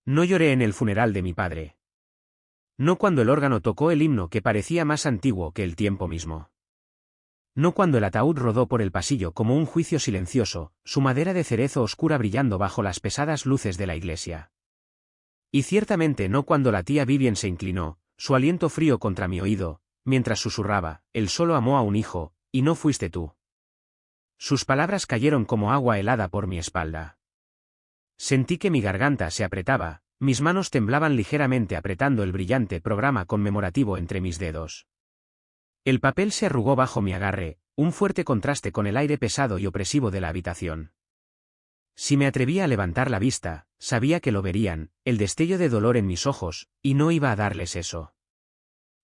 No lloré en el funeral de mi padre. No cuando el órgano tocó el himno que parecía más antiguo que el tiempo mismo. No cuando el ataúd rodó por el pasillo como un juicio silencioso, su madera de cerezo oscura brillando bajo las pesadas luces de la iglesia. Y ciertamente no cuando la tía Vivien se inclinó, su aliento frío contra mi oído, mientras susurraba, él solo amó a un hijo, y no fuiste tú. Sus palabras cayeron como agua helada por mi espalda. Sentí que mi garganta se apretaba, mis manos temblaban ligeramente apretando el brillante programa conmemorativo entre mis dedos. El papel se arrugó bajo mi agarre, un fuerte contraste con el aire pesado y opresivo de la habitación. Si me atrevía a levantar la vista, sabía que lo verían, el destello de dolor en mis ojos, y no iba a darles eso.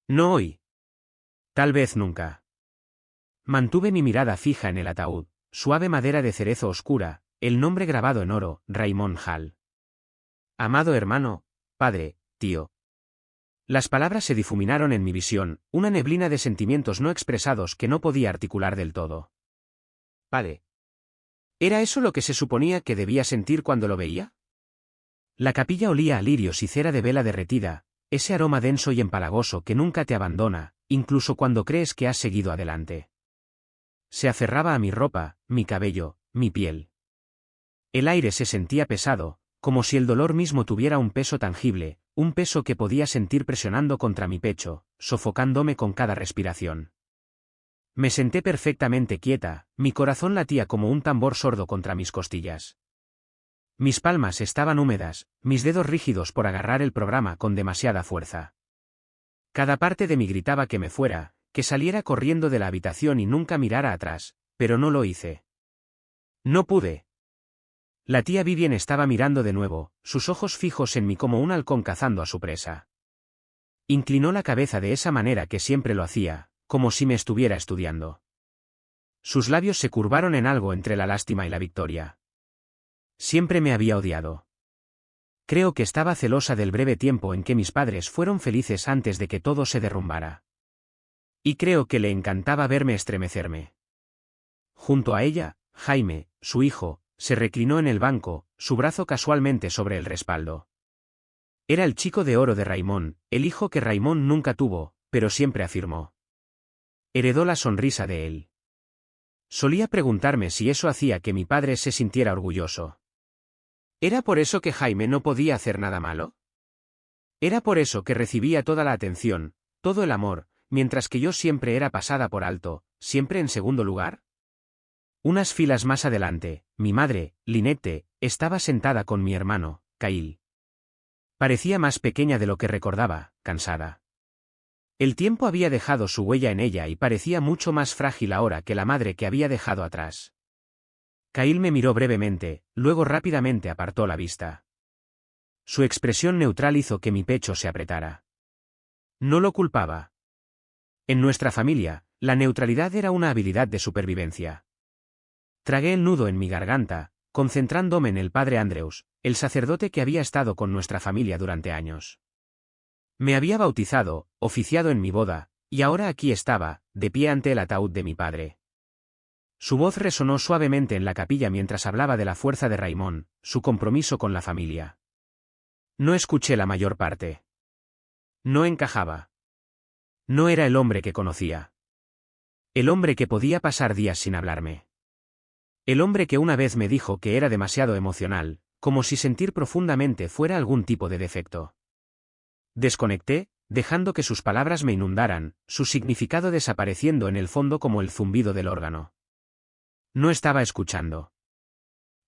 No hoy. Tal vez nunca. Mantuve mi mirada fija en el ataúd, suave madera de cerezo oscura, el nombre grabado en oro, Raymond Hall. Amado hermano, padre, tío. Las palabras se difuminaron en mi visión, una neblina de sentimientos no expresados que no podía articular del todo. Padre. ¿Era eso lo que se suponía que debía sentir cuando lo veía? La capilla olía a lirios y cera de vela derretida, ese aroma denso y empalagoso que nunca te abandona, incluso cuando crees que has seguido adelante. Se aferraba a mi ropa, mi cabello, mi piel. El aire se sentía pesado, como si el dolor mismo tuviera un peso tangible, un peso que podía sentir presionando contra mi pecho, sofocándome con cada respiración. Me senté perfectamente quieta, mi corazón latía como un tambor sordo contra mis costillas. Mis palmas estaban húmedas, mis dedos rígidos por agarrar el programa con demasiada fuerza. Cada parte de mí gritaba que me fuera, que saliera corriendo de la habitación y nunca mirara atrás, pero no lo hice. No pude. La tía Vivien estaba mirando de nuevo, sus ojos fijos en mí como un halcón cazando a su presa. Inclinó la cabeza de esa manera que siempre lo hacía, como si me estuviera estudiando. Sus labios se curvaron en algo entre la lástima y la victoria. Siempre me había odiado. Creo que estaba celosa del breve tiempo en que mis padres fueron felices antes de que todo se derrumbara. Y creo que le encantaba verme estremecerme. Junto a ella, Jaime, su hijo, se reclinó en el banco, su brazo casualmente sobre el respaldo. Era el chico de oro de Raymond, el hijo que Raymond nunca tuvo, pero siempre afirmó. Heredó la sonrisa de él. Solía preguntarme si eso hacía que mi padre se sintiera orgulloso. ¿Era por eso que Jaime no podía hacer nada malo? ¿Era por eso que recibía toda la atención, todo el amor, mientras que yo siempre era pasada por alto, siempre en segundo lugar? Unas filas más adelante, mi madre, Lynette, estaba sentada con mi hermano, Kyle. Parecía más pequeña de lo que recordaba, cansada. El tiempo había dejado su huella en ella y parecía mucho más frágil ahora que la madre que había dejado atrás. Kyle me miró brevemente, luego rápidamente apartó la vista. Su expresión neutral hizo que mi pecho se apretara. No lo culpaba. En nuestra familia, la neutralidad era una habilidad de supervivencia. Tragué el nudo en mi garganta, concentrándome en el padre Andrews, el sacerdote que había estado con nuestra familia durante años. Me había bautizado, oficiado en mi boda, y ahora aquí estaba, de pie ante el ataúd de mi padre. Su voz resonó suavemente en la capilla mientras hablaba de la fuerza de Raymond, su compromiso con la familia. No escuché la mayor parte. No encajaba. No era el hombre que conocía. El hombre que podía pasar días sin hablarme. El hombre que una vez me dijo que era demasiado emocional, como si sentir profundamente fuera algún tipo de defecto. Desconecté, dejando que sus palabras me inundaran, su significado desapareciendo en el fondo como el zumbido del órgano. No estaba escuchando.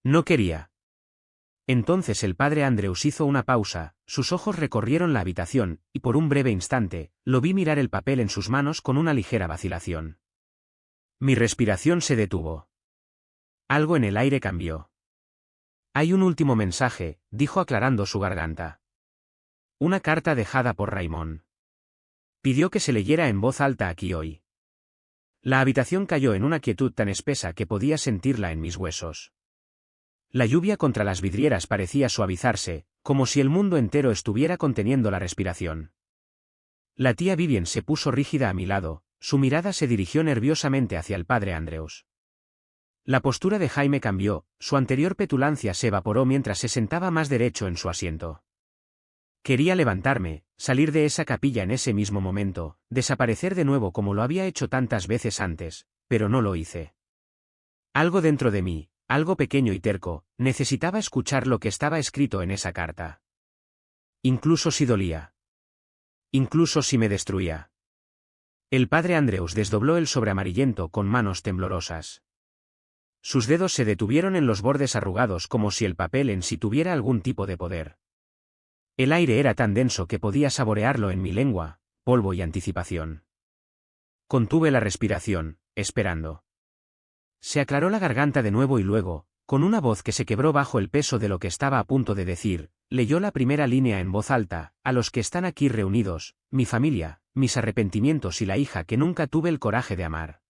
No quería. Entonces el padre Andrews hizo una pausa, sus ojos recorrieron la habitación, y por un breve instante, lo vi mirar el papel en sus manos con una ligera vacilación. Mi respiración se detuvo. Algo en el aire cambió. Hay un último mensaje, dijo aclarando su garganta. Una carta dejada por Raymond. Pidió que se leyera en voz alta aquí hoy. La habitación cayó en una quietud tan espesa que podía sentirla en mis huesos. La lluvia contra las vidrieras parecía suavizarse, como si el mundo entero estuviera conteniendo la respiración. La tía Vivien se puso rígida a mi lado, su mirada se dirigió nerviosamente hacia el padre Andrews. La postura de Jaime cambió, su anterior petulancia se evaporó mientras se sentaba más derecho en su asiento. Quería levantarme, salir de esa capilla en ese mismo momento, desaparecer de nuevo como lo había hecho tantas veces antes, pero no lo hice. Algo dentro de mí, algo pequeño y terco, necesitaba escuchar lo que estaba escrito en esa carta. Incluso si dolía. Incluso si me destruía. El padre Andreus desdobló el sobre amarillento con manos temblorosas. Sus dedos se detuvieron en los bordes arrugados como si el papel en sí tuviera algún tipo de poder. El aire era tan denso que podía saborearlo en mi lengua, polvo y anticipación. Contuve la respiración, esperando. Se aclaró la garganta de nuevo y luego, con una voz que se quebró bajo el peso de lo que estaba a punto de decir, leyó la primera línea en voz alta: a los que están aquí reunidos, mi familia, mis arrepentimientos y la hija que nunca tuve el coraje de amar.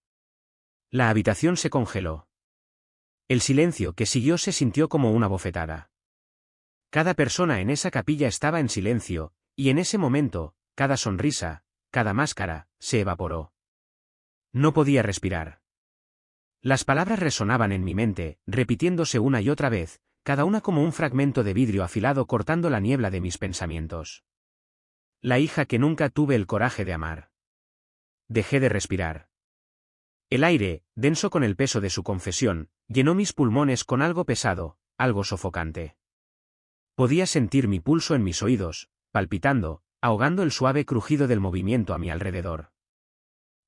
La habitación se congeló. El silencio que siguió se sintió como una bofetada. Cada persona en esa capilla estaba en silencio, y en ese momento, cada sonrisa, cada máscara, se evaporó. No podía respirar. Las palabras resonaban en mi mente, repitiéndose una y otra vez, cada una como un fragmento de vidrio afilado cortando la niebla de mis pensamientos. La hija que nunca tuve el coraje de amar. Dejé de respirar. El aire, denso con el peso de su confesión, llenó mis pulmones con algo pesado, algo sofocante. Podía sentir mi pulso en mis oídos, palpitando, ahogando el suave crujido del movimiento a mi alrededor.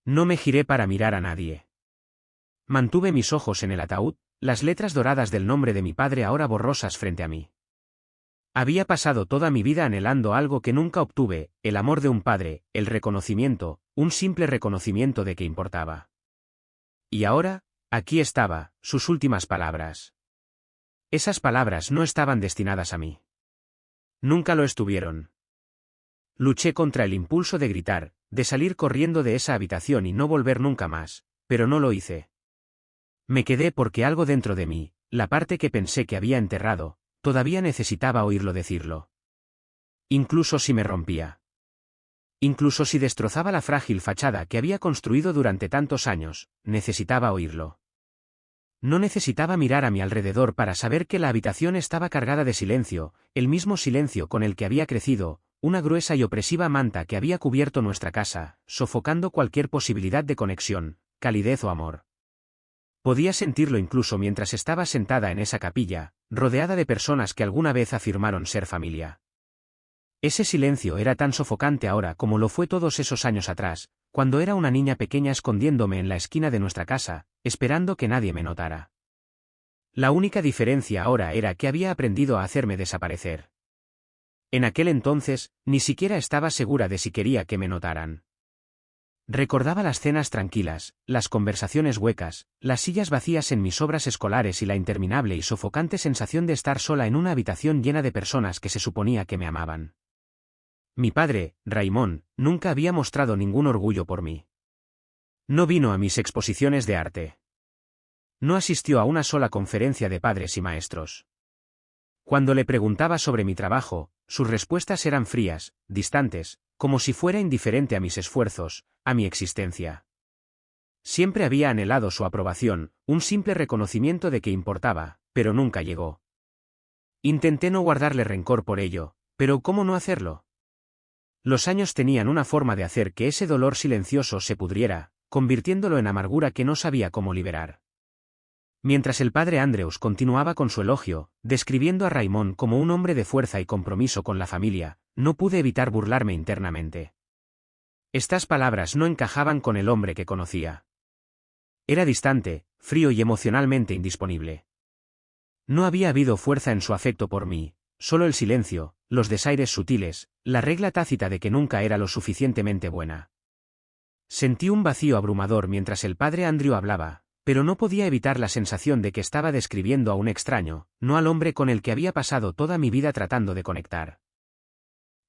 No me giré para mirar a nadie. Mantuve mis ojos en el ataúd, las letras doradas del nombre de mi padre ahora borrosas frente a mí. Había pasado toda mi vida anhelando algo que nunca obtuve, el amor de un padre, el reconocimiento, un simple reconocimiento de que importaba. Y ahora, aquí estaba, sus últimas palabras. Esas palabras no estaban destinadas a mí. Nunca lo estuvieron. Luché contra el impulso de gritar, de salir corriendo de esa habitación y no volver nunca más, pero no lo hice. Me quedé porque algo dentro de mí, la parte que pensé que había enterrado, todavía necesitaba oírlo decirlo. Incluso si me rompía. Incluso si destrozaba la frágil fachada que había construido durante tantos años, necesitaba oírlo. No necesitaba mirar a mi alrededor para saber que la habitación estaba cargada de silencio, el mismo silencio con el que había crecido, una gruesa y opresiva manta que había cubierto nuestra casa, sofocando cualquier posibilidad de conexión, calidez o amor. Podía sentirlo incluso mientras estaba sentada en esa capilla, rodeada de personas que alguna vez afirmaron ser familia. Ese silencio era tan sofocante ahora como lo fue todos esos años atrás, cuando era una niña pequeña escondiéndome en la esquina de nuestra casa, esperando que nadie me notara. La única diferencia ahora era que había aprendido a hacerme desaparecer. En aquel entonces, ni siquiera estaba segura de si quería que me notaran. Recordaba las cenas tranquilas, las conversaciones huecas, las sillas vacías en mis obras escolares y la interminable y sofocante sensación de estar sola en una habitación llena de personas que se suponía que me amaban. Mi padre, Raimón, nunca había mostrado ningún orgullo por mí. No vino a mis exposiciones de arte. No asistió a una sola conferencia de padres y maestros. Cuando le preguntaba sobre mi trabajo, sus respuestas eran frías, distantes, como si fuera indiferente a mis esfuerzos, a mi existencia. Siempre había anhelado su aprobación, un simple reconocimiento de que importaba, pero nunca llegó. Intenté no guardarle rencor por ello, pero ¿cómo no hacerlo? Los años tenían una forma de hacer que ese dolor silencioso se pudriera, convirtiéndolo en amargura que no sabía cómo liberar. Mientras el padre Andreus continuaba con su elogio, describiendo a Raimón como un hombre de fuerza y compromiso con la familia, no pude evitar burlarme internamente. Estas palabras no encajaban con el hombre que conocía. Era distante, frío y emocionalmente indisponible. No había habido fuerza en su afecto por mí, solo el silencio, los desaires sutiles, la regla tácita de que nunca era lo suficientemente buena. Sentí un vacío abrumador mientras el padre Andrew hablaba, pero no podía evitar la sensación de que estaba describiendo a un extraño, no al hombre con el que había pasado toda mi vida tratando de conectar.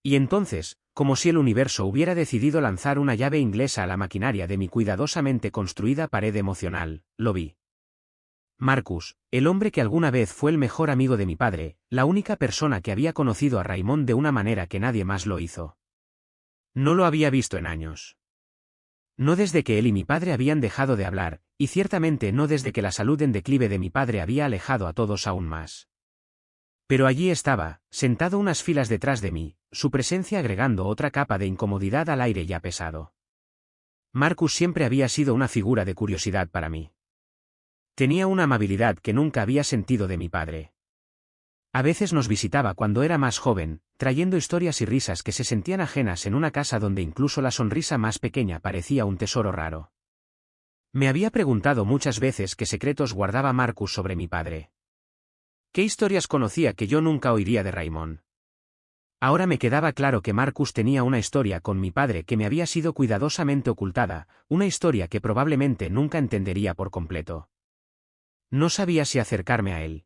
Y entonces, como si el universo hubiera decidido lanzar una llave inglesa a la maquinaria de mi cuidadosamente construida pared emocional, lo vi. Marcus, el hombre que alguna vez fue el mejor amigo de mi padre, la única persona que había conocido a Raimón de una manera que nadie más lo hizo. No lo había visto en años. No desde que él y mi padre habían dejado de hablar, y ciertamente no desde que la salud en declive de mi padre había alejado a todos aún más. Pero allí estaba, sentado unas filas detrás de mí, su presencia agregando otra capa de incomodidad al aire ya pesado. Marcus siempre había sido una figura de curiosidad para mí. Tenía una amabilidad que nunca había sentido de mi padre. A veces nos visitaba cuando era más joven, trayendo historias y risas que se sentían ajenas en una casa donde incluso la sonrisa más pequeña parecía un tesoro raro. Me había preguntado muchas veces qué secretos guardaba Marcus sobre mi padre. ¿Qué historias conocía que yo nunca oiría de Raymond? Ahora me quedaba claro que Marcus tenía una historia con mi padre que me había sido cuidadosamente ocultada, una historia que probablemente nunca entendería por completo. No sabía si acercarme a él.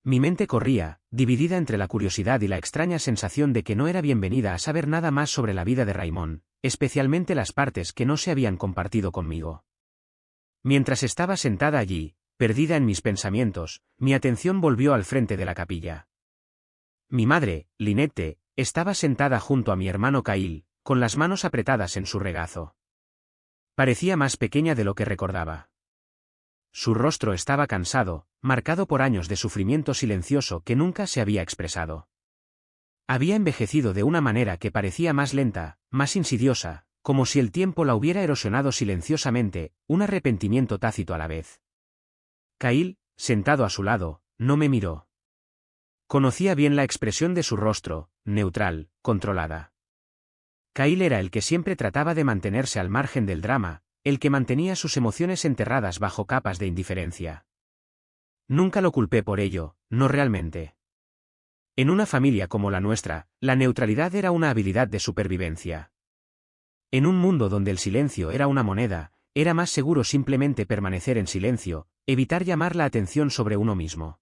Mi mente corría, dividida entre la curiosidad y la extraña sensación de que no era bienvenida a saber nada más sobre la vida de Raymond, especialmente las partes que no se habían compartido conmigo. Mientras estaba sentada allí, perdida en mis pensamientos, mi atención volvió al frente de la capilla. Mi madre, Lynette, estaba sentada junto a mi hermano Kyle, con las manos apretadas en su regazo. Parecía más pequeña de lo que recordaba. Su rostro estaba cansado, marcado por años de sufrimiento silencioso que nunca se había expresado. Había envejecido de una manera que parecía más lenta, más insidiosa, como si el tiempo la hubiera erosionado silenciosamente, un arrepentimiento tácito a la vez. Kyle, sentado a su lado, no me miró. Conocía bien la expresión de su rostro, neutral, controlada. Kyle era el que siempre trataba de mantenerse al margen del drama, el que mantenía sus emociones enterradas bajo capas de indiferencia. Nunca lo culpé por ello, no realmente. En una familia como la nuestra, la neutralidad era una habilidad de supervivencia. En un mundo donde el silencio era una moneda, era más seguro simplemente permanecer en silencio, evitar llamar la atención sobre uno mismo.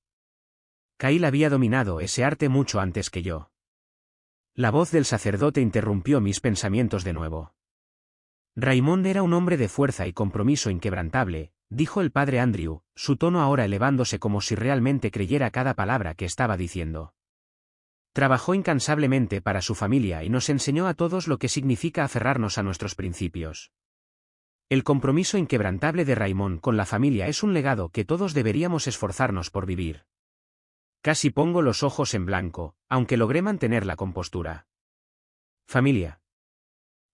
Kyle había dominado ese arte mucho antes que yo. La voz del sacerdote interrumpió mis pensamientos de nuevo. Raymond era un hombre de fuerza y compromiso inquebrantable, dijo el padre Andrew, su tono ahora elevándose como si realmente creyera cada palabra que estaba diciendo. Trabajó incansablemente para su familia y nos enseñó a todos lo que significa aferrarnos a nuestros principios. El compromiso inquebrantable de Raymond con la familia es un legado que todos deberíamos esforzarnos por vivir. Casi pongo los ojos en blanco, aunque logré mantener la compostura. Familia.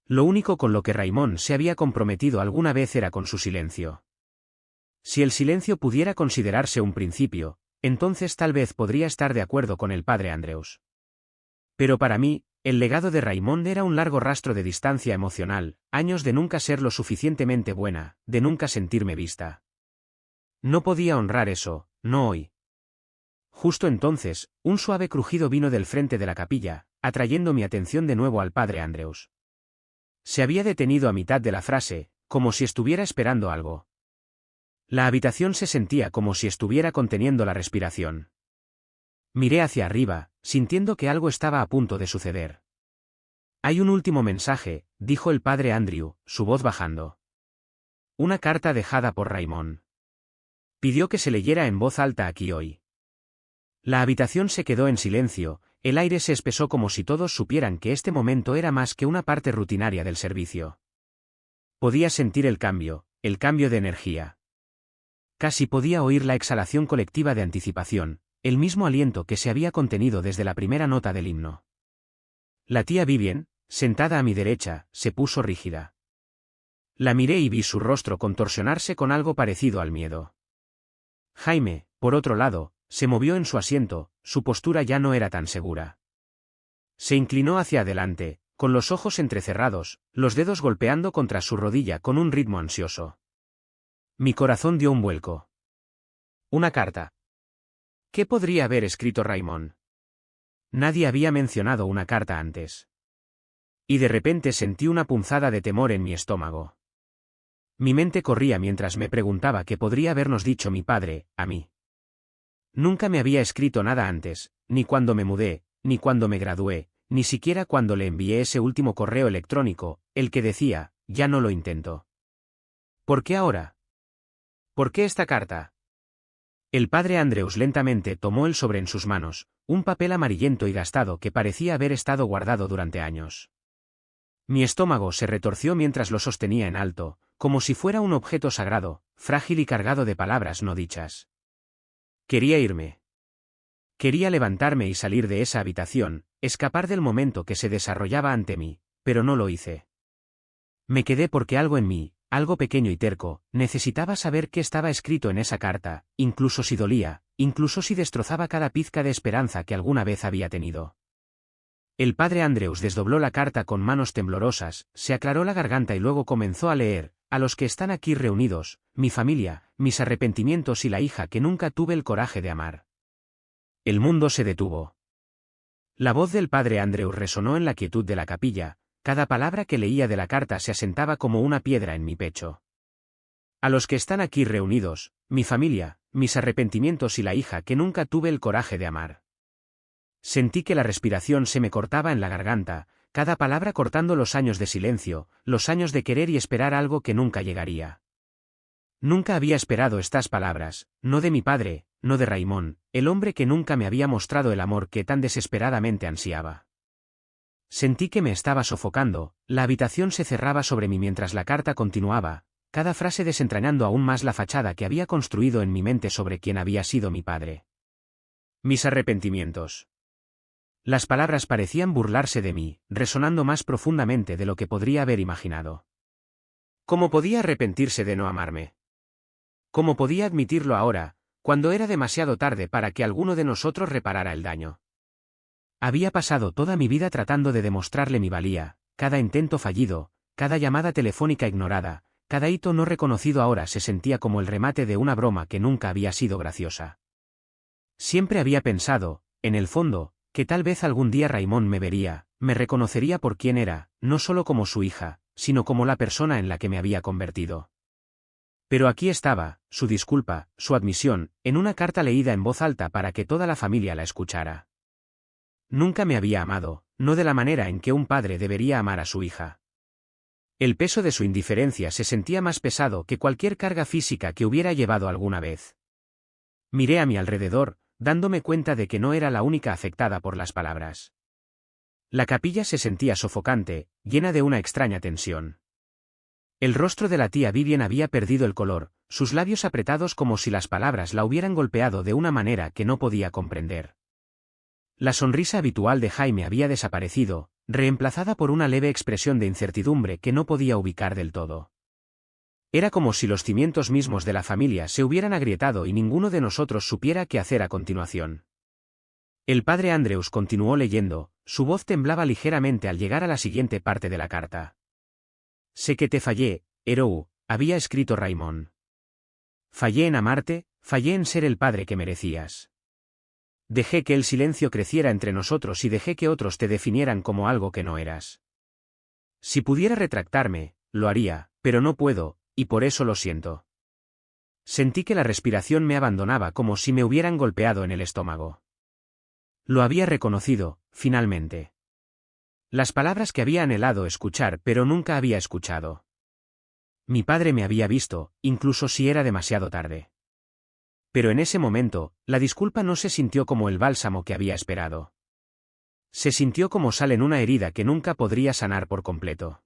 Lo único con lo que Raymond se había comprometido alguna vez era con su silencio. Si el silencio pudiera considerarse un principio, entonces tal vez podría estar de acuerdo con el padre Andrews. Pero para mí, el legado de Raymond era un largo rastro de distancia emocional, años de nunca ser lo suficientemente buena, de nunca sentirme vista. No podía honrar eso, no hoy. Justo entonces, un suave crujido vino del frente de la capilla, atrayendo mi atención de nuevo al padre Andrews. Se había detenido a mitad de la frase, como si estuviera esperando algo. La habitación se sentía como si estuviera conteniendo la respiración. Miré hacia arriba, sintiendo que algo estaba a punto de suceder. Hay un último mensaje, dijo el padre Andrew, su voz bajando. Una carta dejada por Raymond. Pidió que se leyera en voz alta aquí hoy. La habitación se quedó en silencio, el aire se espesó como si todos supieran que este momento era más que una parte rutinaria del servicio. Podía sentir el cambio de energía. Casi podía oír la exhalación colectiva de anticipación, el mismo aliento que se había contenido desde la primera nota del himno. La tía Vivien, sentada a mi derecha, se puso rígida. La miré y vi su rostro contorsionarse con algo parecido al miedo. Jaime, por otro lado, se movió en su asiento, su postura ya no era tan segura. Se inclinó hacia adelante, con los ojos entrecerrados, los dedos golpeando contra su rodilla con un ritmo ansioso. Mi corazón dio un vuelco. Una carta. ¿Qué podría haber escrito Raymond? Nadie había mencionado una carta antes. Y de repente sentí una punzada de temor en mi estómago. Mi mente corría mientras me preguntaba qué podría habernos dicho mi padre, a mí. Nunca me había escrito nada antes, ni cuando me mudé, ni cuando me gradué, ni siquiera cuando le envié ese último correo electrónico, el que decía, ya no lo intento. ¿Por qué ahora? ¿Por qué esta carta? El padre Andrews lentamente tomó el sobre en sus manos, un papel amarillento y gastado que parecía haber estado guardado durante años. Mi estómago se retorció mientras lo sostenía en alto, como si fuera un objeto sagrado, frágil y cargado de palabras no dichas. Quería irme. Quería levantarme y salir de esa habitación, escapar del momento que se desarrollaba ante mí, pero no lo hice. Me quedé porque algo en mí, algo pequeño y terco, necesitaba saber qué estaba escrito en esa carta, incluso si dolía, incluso si destrozaba cada pizca de esperanza que alguna vez había tenido. El padre Andrews desdobló la carta con manos temblorosas, se aclaró la garganta y luego comenzó a leer: a los que están aquí reunidos, mi familia, mis arrepentimientos y la hija que nunca tuve el coraje de amar. El mundo se detuvo. La voz del padre Andrews resonó en la quietud de la capilla, cada palabra que leía de la carta se asentaba como una piedra en mi pecho. A los que están aquí reunidos, mi familia, mis arrepentimientos y la hija que nunca tuve el coraje de amar. Sentí que la respiración se me cortaba en la garganta, cada palabra cortando los años de silencio, los años de querer y esperar algo que nunca llegaría. Nunca había esperado estas palabras, no de mi padre, no de Raymond, el hombre que nunca me había mostrado el amor que tan desesperadamente ansiaba. Sentí que me estaba sofocando, la habitación se cerraba sobre mí mientras la carta continuaba, cada frase desentrañando aún más la fachada que había construido en mi mente sobre quién había sido mi padre. Mis arrepentimientos. Las palabras parecían burlarse de mí, resonando más profundamente de lo que podría haber imaginado. ¿Cómo podía arrepentirse de no amarme? ¿Cómo podía admitirlo ahora, cuando era demasiado tarde para que alguno de nosotros reparara el daño? Había pasado toda mi vida tratando de demostrarle mi valía, cada intento fallido, cada llamada telefónica ignorada, cada hito no reconocido ahora se sentía como el remate de una broma que nunca había sido graciosa. Siempre había pensado, en el fondo, que tal vez algún día Raymond me vería, me reconocería por quién era, no solo como su hija, sino como la persona en la que me había convertido. Pero aquí estaba, su disculpa, su admisión, en una carta leída en voz alta para que toda la familia la escuchara. Nunca me había amado, no de la manera en que un padre debería amar a su hija. El peso de su indiferencia se sentía más pesado que cualquier carga física que hubiera llevado alguna vez. Miré a mi alrededor, dándome cuenta de que no era la única afectada por las palabras. La capilla se sentía sofocante, llena de una extraña tensión. El rostro de la tía Vivian había perdido el color, sus labios apretados como si las palabras la hubieran golpeado de una manera que no podía comprender. La sonrisa habitual de Jaime había desaparecido, reemplazada por una leve expresión de incertidumbre que no podía ubicar del todo. Era como si los cimientos mismos de la familia se hubieran agrietado y ninguno de nosotros supiera qué hacer a continuación. El padre Andrews continuó leyendo, su voz temblaba ligeramente al llegar a la siguiente parte de la carta. Sé que te fallé, Herou, había escrito Raymond. Fallé en amarte, fallé en ser el padre que merecías. Dejé que el silencio creciera entre nosotros y dejé que otros te definieran como algo que no eras. Si pudiera retractarme, lo haría, pero no puedo, y por eso lo siento. Sentí que la respiración me abandonaba como si me hubieran golpeado en el estómago. Lo había reconocido, finalmente. Las palabras que había anhelado escuchar pero nunca había escuchado. Mi padre me había visto, incluso si era demasiado tarde. Pero en ese momento, la disculpa no se sintió como el bálsamo que había esperado. Se sintió como sal en una herida que nunca podría sanar por completo.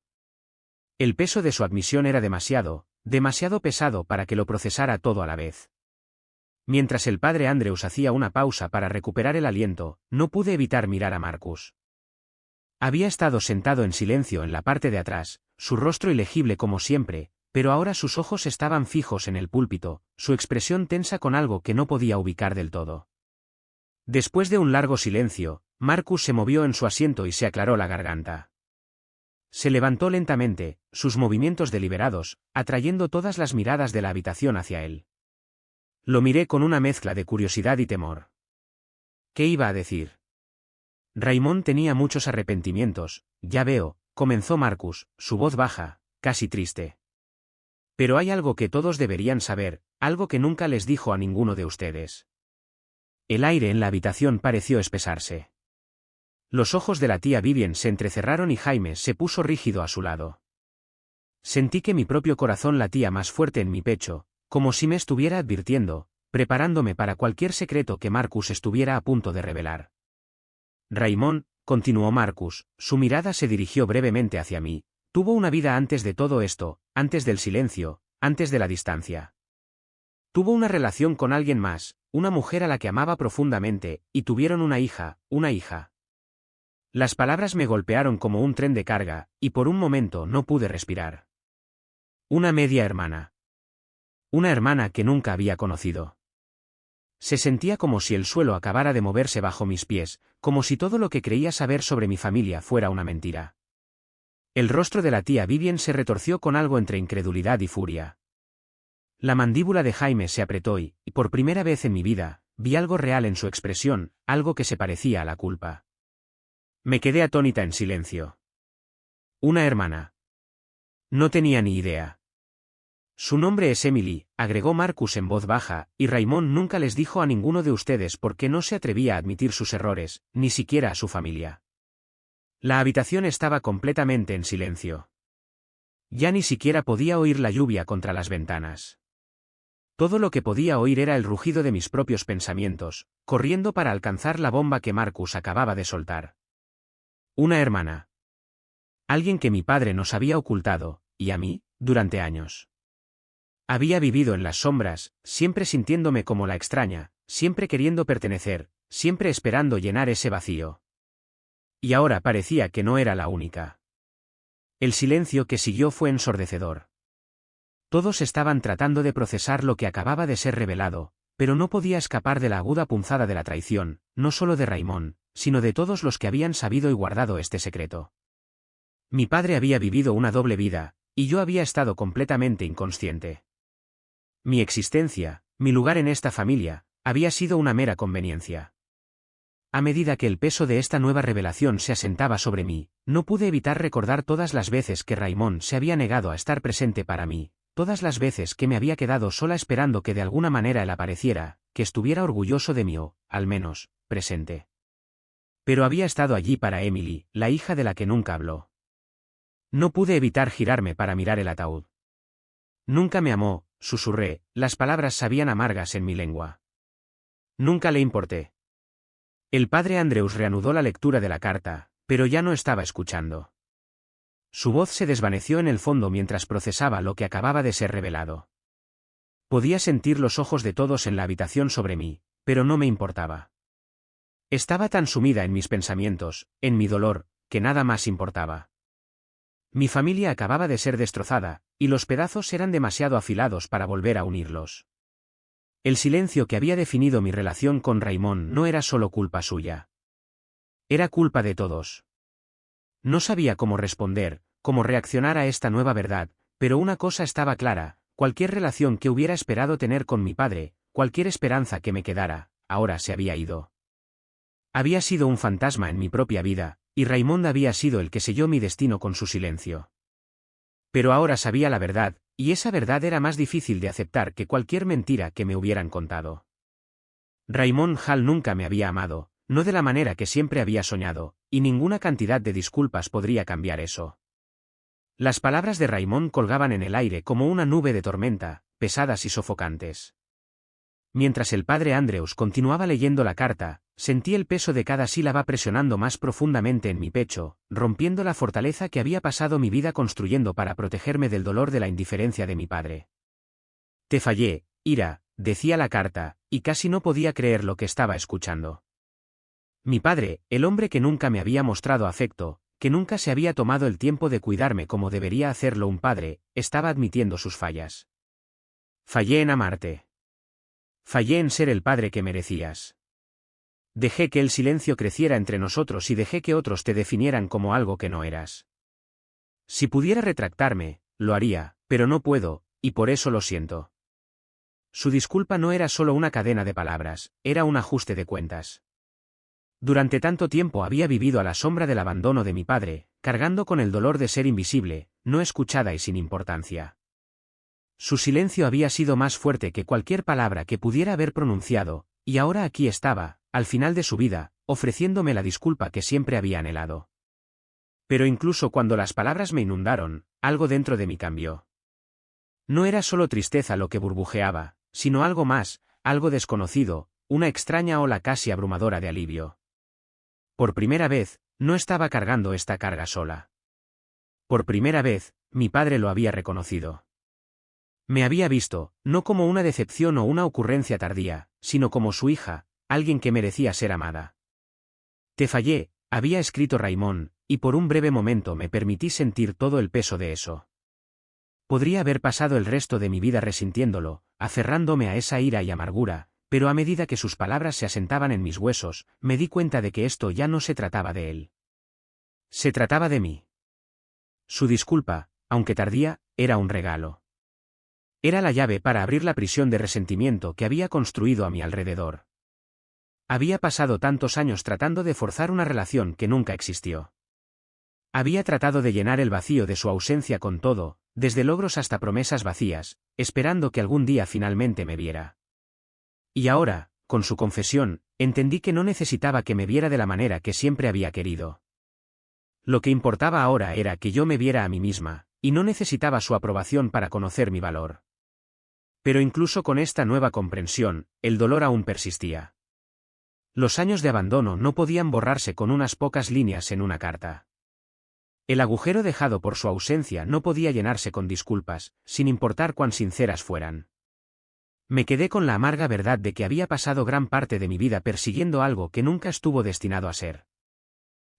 El peso de su admisión era demasiado pesado para que lo procesara todo a la vez. Mientras el padre Andrews hacía una pausa para recuperar el aliento, no pude evitar mirar a Marcus. Había estado sentado en silencio en la parte de atrás, su rostro ilegible como siempre, pero ahora sus ojos estaban fijos en el púlpito, su expresión tensa con algo que no podía ubicar del todo. Después de un largo silencio, Marcus se movió en su asiento y se aclaró la garganta. Se levantó lentamente, sus movimientos deliberados, atrayendo todas las miradas de la habitación hacia él. Lo miré con una mezcla de curiosidad y temor. ¿Qué iba a decir? Raymond tenía muchos arrepentimientos, ya veo, comenzó Marcus, su voz baja, casi triste. Pero hay algo que todos deberían saber, algo que nunca les dijo a ninguno de ustedes. El aire en la habitación pareció espesarse. Los ojos de la tía Vivian se entrecerraron y Jaime se puso rígido a su lado. Sentí que mi propio corazón latía más fuerte en mi pecho, como si me estuviera advirtiendo, preparándome para cualquier secreto que Marcus estuviera a punto de revelar. Raymond, continuó Marcus, su mirada se dirigió brevemente hacia mí, tuvo una vida antes de todo esto, antes del silencio, antes de la distancia. Tuvo una relación con alguien más, una mujer a la que amaba profundamente, y tuvieron una hija, una hija. Las palabras me golpearon como un tren de carga, y por un momento no pude respirar. Una media hermana. Una hermana que nunca había conocido. Se sentía como si el suelo acabara de moverse bajo mis pies, como si todo lo que creía saber sobre mi familia fuera una mentira. El rostro de la tía Vivien se retorció con algo entre incredulidad y furia. La mandíbula de Jaime se apretó y, por primera vez en mi vida, vi algo real en su expresión, algo que se parecía a la culpa. Me quedé atónita en silencio. Una hermana. No tenía ni idea. Su nombre es Emily, agregó Marcus en voz baja, y Raymond nunca les dijo a ninguno de ustedes porque no se atrevía a admitir sus errores, ni siquiera a su familia. La habitación estaba completamente en silencio. Ya ni siquiera podía oír la lluvia contra las ventanas. Todo lo que podía oír era el rugido de mis propios pensamientos, corriendo para alcanzar la bomba que Marcus acababa de soltar. Una hermana. Alguien que mi padre nos había ocultado, y a mí, durante años. Había vivido en las sombras, siempre sintiéndome como la extraña, siempre queriendo pertenecer, siempre esperando llenar ese vacío. Y ahora parecía que no era la única. El silencio que siguió fue ensordecedor. Todos estaban tratando de procesar lo que acababa de ser revelado, pero no podía escapar de la aguda punzada de la traición, no solo de Raymond, sino de todos los que habían sabido y guardado este secreto. Mi padre había vivido una doble vida, y yo había estado completamente inconsciente. Mi existencia, mi lugar en esta familia, había sido una mera conveniencia. A medida que el peso de esta nueva revelación se asentaba sobre mí, no pude evitar recordar todas las veces que Raymond se había negado a estar presente para mí, todas las veces que me había quedado sola esperando que de alguna manera él apareciera, que estuviera orgulloso de mí o, al menos, presente. Pero había estado allí para Emily, la hija de la que nunca habló. No pude evitar girarme para mirar el ataúd. Nunca me amó, susurré, las palabras sabían amargas en mi lengua. Nunca le importé. El padre Andrews reanudó la lectura de la carta, pero ya no estaba escuchando. Su voz se desvaneció en el fondo mientras procesaba lo que acababa de ser revelado. Podía sentir los ojos de todos en la habitación sobre mí, pero no me importaba. Estaba tan sumida en mis pensamientos, en mi dolor, que nada más importaba. Mi familia acababa de ser destrozada, y los pedazos eran demasiado afilados para volver a unirlos. El silencio que había definido mi relación con Raymond no era solo culpa suya. Era culpa de todos. No sabía cómo responder, cómo reaccionar a esta nueva verdad, pero una cosa estaba clara, cualquier relación que hubiera esperado tener con mi padre, cualquier esperanza que me quedara, ahora se había ido. Había sido un fantasma en mi propia vida, y Raymond había sido el que selló mi destino con su silencio. Pero ahora sabía la verdad, y esa verdad era más difícil de aceptar que cualquier mentira que me hubieran contado. Raymond Hall nunca me había amado, no de la manera que siempre había soñado, y ninguna cantidad de disculpas podría cambiar eso. Las palabras de Raymond colgaban en el aire como una nube de tormenta, pesadas y sofocantes. Mientras el padre Andrews continuaba leyendo la carta, sentí el peso de cada sílaba presionando más profundamente en mi pecho, rompiendo la fortaleza que había pasado mi vida construyendo para protegerme del dolor de la indiferencia de mi padre. Te fallé, Ira, decía la carta, y casi no podía creer lo que estaba escuchando. Mi padre, el hombre que nunca me había mostrado afecto, que nunca se había tomado el tiempo de cuidarme como debería hacerlo un padre, estaba admitiendo sus fallas. Fallé en amarte. Fallé en ser el padre que merecías. Dejé que el silencio creciera entre nosotros y dejé que otros te definieran como algo que no eras. Si pudiera retractarme, lo haría, pero no puedo, y por eso lo siento. Su disculpa no era solo una cadena de palabras, era un ajuste de cuentas. Durante tanto tiempo había vivido a la sombra del abandono de mi padre, cargando con el dolor de ser invisible, no escuchada y sin importancia. Su silencio había sido más fuerte que cualquier palabra que pudiera haber pronunciado, y ahora aquí estaba, al final de su vida, ofreciéndome la disculpa que siempre había anhelado. Pero incluso cuando las palabras me inundaron, algo dentro de mí cambió. No era solo tristeza lo que burbujeaba, sino algo más, algo desconocido, una extraña ola casi abrumadora de alivio. Por primera vez, no estaba cargando esta carga sola. Por primera vez, mi padre lo había reconocido. Me había visto, no como una decepción o una ocurrencia tardía, sino como su hija, alguien que merecía ser amada. Te fallé, había escrito Raymond, y por un breve momento me permití sentir todo el peso de eso. Podría haber pasado el resto de mi vida resintiéndolo, aferrándome a esa ira y amargura, pero a medida que sus palabras se asentaban en mis huesos, me di cuenta de que esto ya no se trataba de él. Se trataba de mí. Su disculpa, aunque tardía, era un regalo. Era la llave para abrir la prisión de resentimiento que había construido a mi alrededor. Había pasado tantos años tratando de forzar una relación que nunca existió. Había tratado de llenar el vacío de su ausencia con todo, desde logros hasta promesas vacías, esperando que algún día finalmente me viera. Y ahora, con su confesión, entendí que no necesitaba que me viera de la manera que siempre había querido. Lo que importaba ahora era que yo me viera a mí misma, y no necesitaba su aprobación para conocer mi valor. Pero incluso con esta nueva comprensión, el dolor aún persistía. Los años de abandono no podían borrarse con unas pocas líneas en una carta. El agujero dejado por su ausencia no podía llenarse con disculpas, sin importar cuán sinceras fueran. Me quedé con la amarga verdad de que había pasado gran parte de mi vida persiguiendo algo que nunca estuvo destinado a ser.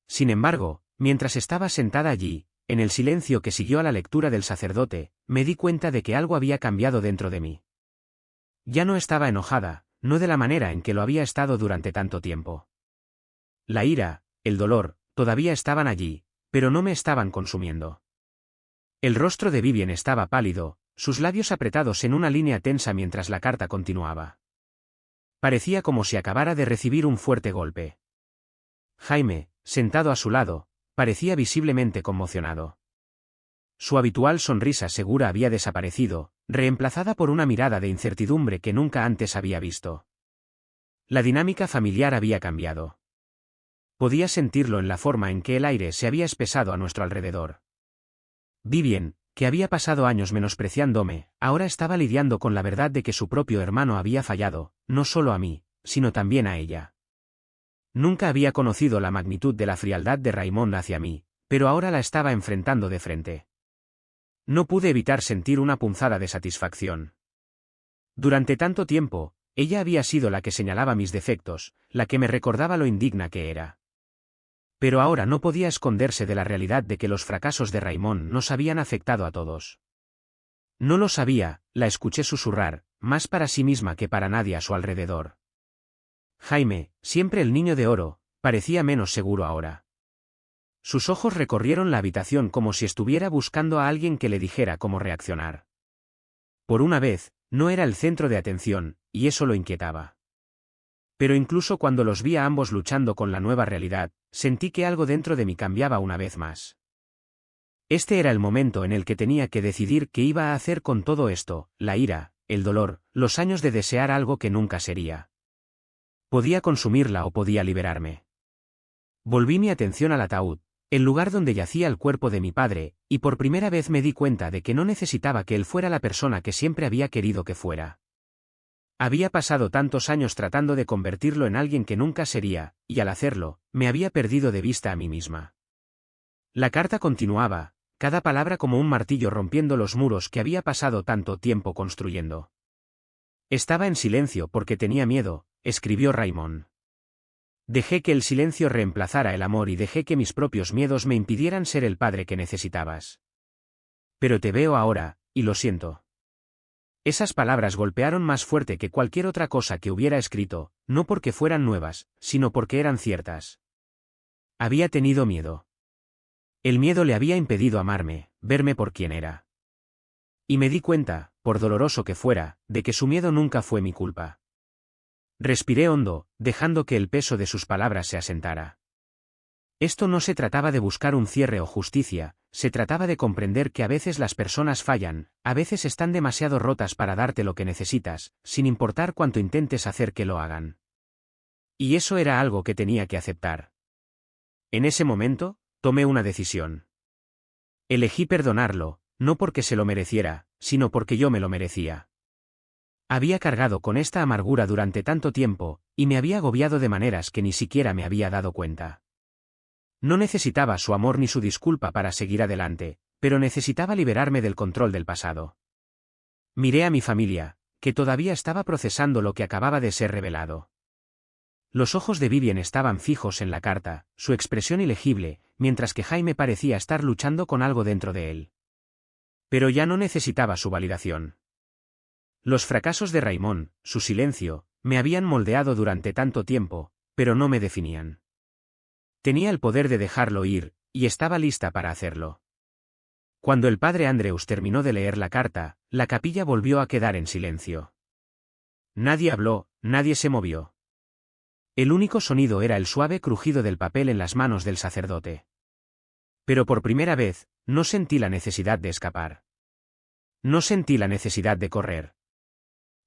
Sin embargo, mientras estaba sentada allí, en el silencio que siguió a la lectura del sacerdote, me di cuenta de que algo había cambiado dentro de mí. Ya no estaba enojada, no de la manera en que lo había estado durante tanto tiempo. La ira, el dolor, todavía estaban allí, pero no me estaban consumiendo. El rostro de Vivien estaba pálido, sus labios apretados en una línea tensa mientras la carta continuaba. Parecía como si acabara de recibir un fuerte golpe. Jaime, sentado a su lado, parecía visiblemente conmocionado. Su habitual sonrisa segura había desaparecido, reemplazada por una mirada de incertidumbre que nunca antes había visto. La dinámica familiar había cambiado. Podía sentirlo en la forma en que el aire se había espesado a nuestro alrededor. Vivien, que había pasado años menospreciándome, ahora estaba lidiando con la verdad de que su propio hermano había fallado, no solo a mí, sino también a ella. Nunca había conocido la magnitud de la frialdad de Raymond hacia mí, pero ahora la estaba enfrentando de frente. No pude evitar sentir una punzada de satisfacción. Durante tanto tiempo, ella había sido la que señalaba mis defectos, la que me recordaba lo indigna que era. Pero ahora no podía esconderse de la realidad de que los fracasos de Raymond nos habían afectado a todos. No lo sabía, la escuché susurrar, más para sí misma que para nadie a su alrededor. Jaime, siempre el niño de oro, parecía menos seguro ahora. Sus ojos recorrieron la habitación como si estuviera buscando a alguien que le dijera cómo reaccionar. Por una vez, no era el centro de atención, y eso lo inquietaba. Pero incluso cuando los vi a ambos luchando con la nueva realidad, sentí que algo dentro de mí cambiaba una vez más. Este era el momento en el que tenía que decidir qué iba a hacer con todo esto, la ira, el dolor, los años de desear algo que nunca sería. Podía consumirla o podía liberarme. Volví mi atención al ataúd, el lugar donde yacía el cuerpo de mi padre, y por primera vez me di cuenta de que no necesitaba que él fuera la persona que siempre había querido que fuera. Había pasado tantos años tratando de convertirlo en alguien que nunca sería, y al hacerlo, me había perdido de vista a mí misma. La carta continuaba, cada palabra como un martillo rompiendo los muros que había pasado tanto tiempo construyendo. Estaba en silencio porque tenía miedo, escribió Raymond. Dejé que el silencio reemplazara el amor y dejé que mis propios miedos me impidieran ser el padre que necesitabas. Pero te veo ahora, y lo siento. Esas palabras golpearon más fuerte que cualquier otra cosa que hubiera escrito, no porque fueran nuevas, sino porque eran ciertas. Había tenido miedo. El miedo le había impedido amarme, verme por quien era. Y me di cuenta, por doloroso que fuera, de que su miedo nunca fue mi culpa. Respiré hondo, dejando que el peso de sus palabras se asentara. Esto no se trataba de buscar un cierre o justicia, se trataba de comprender que a veces las personas fallan, a veces están demasiado rotas para darte lo que necesitas, sin importar cuánto intentes hacer que lo hagan. Y eso era algo que tenía que aceptar. En ese momento, tomé una decisión. Elegí perdonarlo, no porque se lo mereciera, sino porque yo me lo merecía. Había cargado con esta amargura durante tanto tiempo, y me había agobiado de maneras que ni siquiera me había dado cuenta. No necesitaba su amor ni su disculpa para seguir adelante, pero necesitaba liberarme del control del pasado. Miré a mi familia, que todavía estaba procesando lo que acababa de ser revelado. Los ojos de Vivien estaban fijos en la carta, su expresión ilegible, mientras que Jaime parecía estar luchando con algo dentro de él. Pero ya no necesitaba su validación. Los fracasos de Raymond, su silencio, me habían moldeado durante tanto tiempo, pero no me definían. Tenía el poder de dejarlo ir, y estaba lista para hacerlo. Cuando el padre Andreus terminó de leer la carta, la capilla volvió a quedar en silencio. Nadie habló, nadie se movió. El único sonido era el suave crujido del papel en las manos del sacerdote. Pero por primera vez, no sentí la necesidad de escapar. No sentí la necesidad de correr.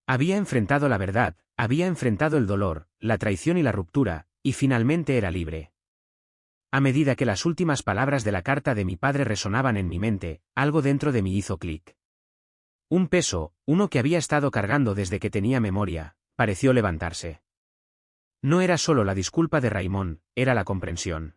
Había enfrentado la verdad, había enfrentado el dolor, la traición y la ruptura, y finalmente era libre. A medida que las últimas palabras de la carta de mi padre resonaban en mi mente, algo dentro de mí hizo clic. Un peso, uno que había estado cargando desde que tenía memoria, pareció levantarse. No era solo la disculpa de Raymond, era la comprensión.